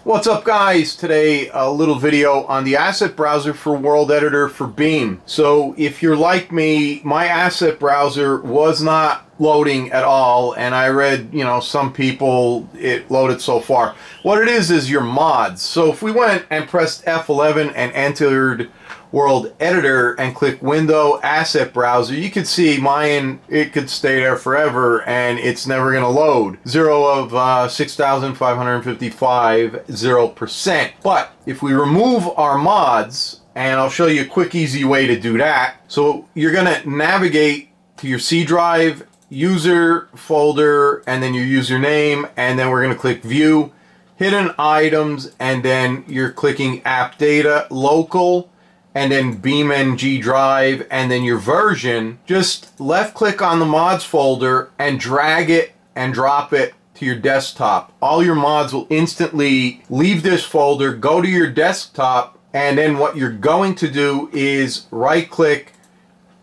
What's up guys? Today a little video on the asset browser for World Editor for Beam. So if you're like me, my asset browser was not loading at all, and I read, some people it loaded so far. What it is your mods. So if we went and pressed F11 and entered World Editor and click Window Asset Browser, you could see mine, it could stay there forever and it's never going to load. 0 of 6,555, 0%. But if we remove our mods, and I'll show you a quick easy way to do that. So you're going to navigate to your C drive, user folder, and then your username, and then we're going to click View, Hidden Items, and then you're clicking App Data, Local, and then BeamNG.drive, and then your version. Just left click on the mods folder and drag it and drop it to your desktop. All your mods will instantly leave this folder, go to your desktop, and then what you're going to do is right click,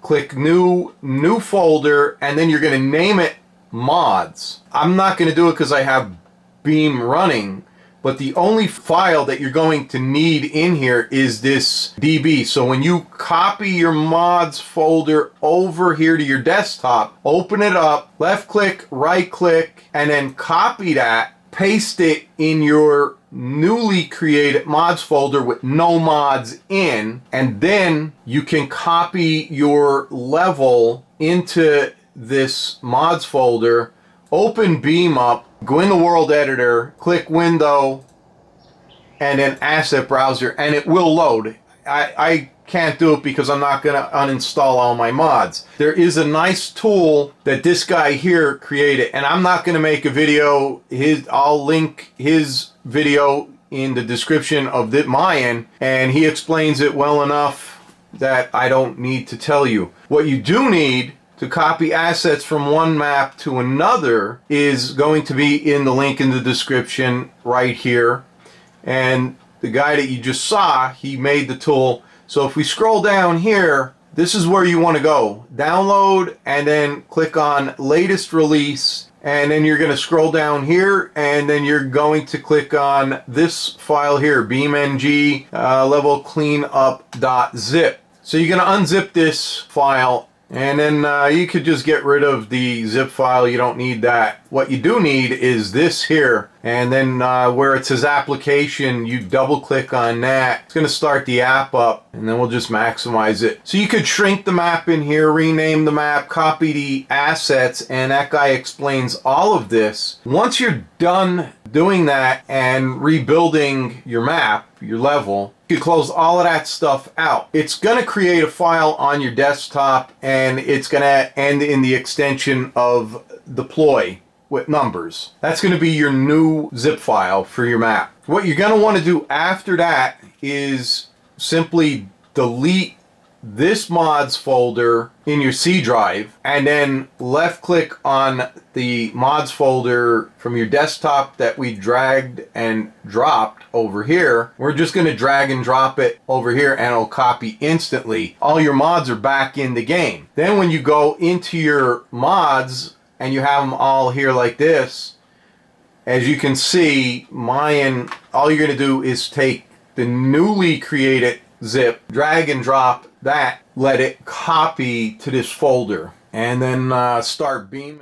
click new folder, and then you're going to name it mods. I'm not going to do it because I have Beam running, but the only file that you're going to need in here is this DB. So when you copy your mods folder over here to your desktop, open it up, left click, right click, and then copy that, paste it in your newly created mods folder with no mods in, and then you can copy your level into this mods folder, open Beam up, go in the World Editor, click Window, and then Asset Browser, and it will load. I can't do it because I'm not going to uninstall all my mods. There is a nice tool that this guy here created, and I'm not going to make a video. I'll link his video in the description of mine, and he explains it well enough that I don't need to tell you. What you do need to copy assets from one map to another is going to be in the link in the description right here. And the guy that you just saw, he made the tool. So if we scroll down here, this is where you want to go. Download, and then click on latest release, and then you're going to scroll down here, and then you're going to click on this file here, BeamNG level cleanup.zip. So you're going to unzip this file, and then you could just get rid of the zip file. You don't need that. What you do need is this here, and then where it says application, you double click on that. It's going to start the app up, and then we'll just maximize it. So you could shrink the map in here, rename the map, copy the assets, and that guy explains all of this. Once you're done doing that and rebuilding your map, your level, you close all of that stuff out. It's going to create a file on your desktop, and it's going to end in the extension of deploy with numbers. That's going to be your new zip file for your map. What you're going to want to do after that is simply delete this mods folder in your C drive, and then left click on the mods folder from your desktop that we dragged and dropped over here. We're just going to drag and drop it over here, and it'll copy instantly. All your mods are back in the game. Then when you go into your mods and you have them all here like this, as you can see, mine, all you're going to do is take the newly created zip, drag and drop that, let it copy to this folder, and then start Beam.